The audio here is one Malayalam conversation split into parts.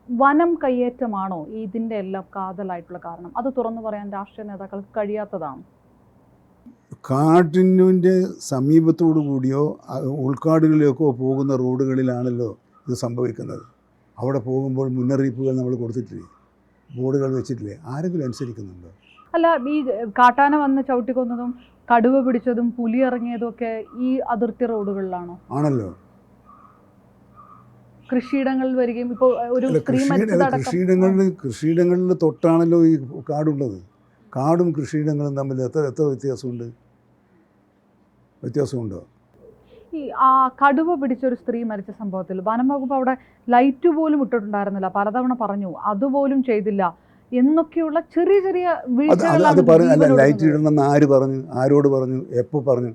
വനം കയ്യേറ്റമാണോ ഇതിൻ്റെ എല്ലാം കാതലായിട്ടുള്ള കാരണം? അത് തുറന്നു പറയാൻ രാഷ്ട്രീയ നേതാക്കൾക്ക് കഴിയാത്തതാണ്. കാട്ടിൻ്റെ സമീപത്തോടു കൂടിയോ ഉൾക്കാടുകളിലേക്കോ പോകുന്ന റോഡുകളിലാണല്ലോ ഇത് സംഭവിക്കുന്നത്. അവിടെ പോകുമ്പോൾ മുന്നറിയിപ്പുകൾ നമ്മൾ കൊടുത്തിട്ടില്ലേ, ബോർഡുകൾ വെച്ചിട്ടില്ലേ? ആരെങ്കിലും അനുസരിക്കുന്നുണ്ടോ? അല്ല, ഈ കാട്ടാന വന്ന് ചവിട്ടിക്കൊന്നതും കടുവ പിടിച്ചതും പുലി ഇറങ്ങിയതും ഒക്കെ ഈ അതിർത്തി റോഡുകളിലാണോ? ആണല്ലോ. കൃഷിയിടങ്ങളിൽ വരികയും ഇപ്പോൾ ഒരു സ്ത്രീ കൃഷിയിടങ്ങളിൽ തൊട്ടാണല്ലോ ഈ കാടുള്ളത്. കാടും കൃഷിയിടങ്ങളും തമ്മിൽ എത്ര വ്യത്യാസമുണ്ടോ? ഈ കടുവ പിടിച്ചൊരു സ്ത്രീ മരിച്ച സംഭവത്തിൽ വനം വകുപ്പ് അവിടെ ലൈറ്റ് പോലും ഇട്ടിട്ടുണ്ടായിരുന്നില്ല, പലതവണ പറഞ്ഞു, അതുപോലും ചെയ്തില്ല എന്നൊക്കെയുള്ള ചെറിയ ചെറിയ വീഴ്ചകളാണ്. ലൈറ്റ് ഇടണമെന്ന് ആര് പറഞ്ഞു? ആരോട് പറഞ്ഞു? എപ്പോൾ പറഞ്ഞു?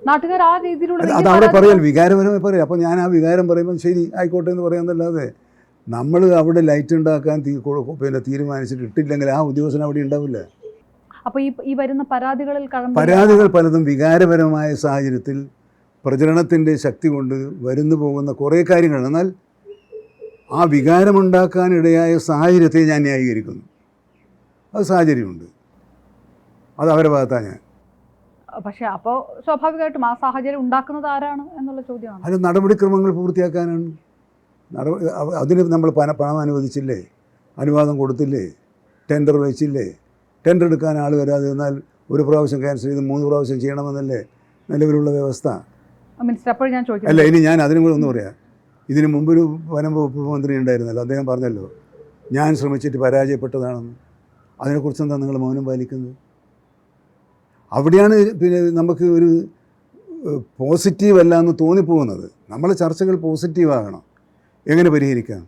നാട്ടുകാർ ആ രീതിയിലുള്ള അത് അവിടെ പറയാൻ വികാരപരമായി പറയാം. അപ്പോൾ ഞാൻ ആ വികാരം പറയുമ്പോൾ ശരി ആയിക്കോട്ടെ എന്ന് പറയാമെന്നല്ലാതെ നമ്മൾ അവിടെ ലൈറ്റ് ഉണ്ടാക്കാൻ തീരുമാനിച്ചിട്ട് ഇട്ടില്ലെങ്കിൽ ആ ഉദ്യോഗസ്ഥൻ അവിടെ ഉണ്ടാവില്ല. അപ്പോൾ ഈ വരുന്ന പരാതികൾ പലതും വികാരപരമായ സാഹചര്യത്തിൽ പ്രചരണത്തിൻ്റെ ശക്തി കൊണ്ട് വരുന്നു പോകുന്ന കുറേ കാര്യങ്ങൾ. എന്നാൽ ആ വികാരമുണ്ടാക്കാനിടയായ സാഹചര്യത്തെ ഞാൻ ന്യായീകരിക്കുന്നു. അത് സാഹചര്യമുണ്ട്, അത് അവരുടെ ഭാഗത്താണ് ഞാൻ. പക്ഷേ അപ്പോൾ സ്വാഭാവികമായിട്ടും ആ സാഹചര്യം ഉണ്ടാക്കുന്നത് ആരാണ് എന്നുള്ള ചോദ്യമാണ്. അത് നടപടിക്രമങ്ങൾ പൂർത്തിയാക്കാനാണ്. അതിന് നമ്മൾ പണം അനുവദിച്ചില്ലേ, അനുവാദം കൊടുത്തില്ലേ, ടെൻഡർ വെച്ചില്ലേ? ടെൻഡർ എടുക്കാൻ ആൾ വരാതെ എന്നാൽ ഒരു പ്രാവശ്യം ക്യാൻസൽ ചെയ്ത് 3 പ്രാവശ്യം ചെയ്യണമെന്നല്ലേ നിലവിലുള്ള വ്യവസ്ഥ? അപ്പോൾ ഞാൻ അല്ല, ഇനി ഞാൻ അതിനും കൂടെ ഒന്ന് പറയാം. ഇതിന് മുമ്പൊരു വനം വകുപ്പ് മന്ത്രി ഉണ്ടായിരുന്നല്ലോ, അദ്ദേഹം പറഞ്ഞല്ലോ ഞാൻ ശ്രമിച്ചിട്ട് പരാജയപ്പെട്ടതാണെന്ന്. അതിനെക്കുറിച്ച് എന്താ നിങ്ങൾ മൗനം പാലിക്കുന്നത്? അവിടെയാണ് പിന്നെ നമുക്ക് ഒരു പോസിറ്റീവ് അല്ല എന്ന് തോന്നിപ്പോകുന്നത്. നമ്മളെ ചർച്ചകൾ പോസിറ്റീവാകണം. എങ്ങനെ പരിഹരിക്കാം?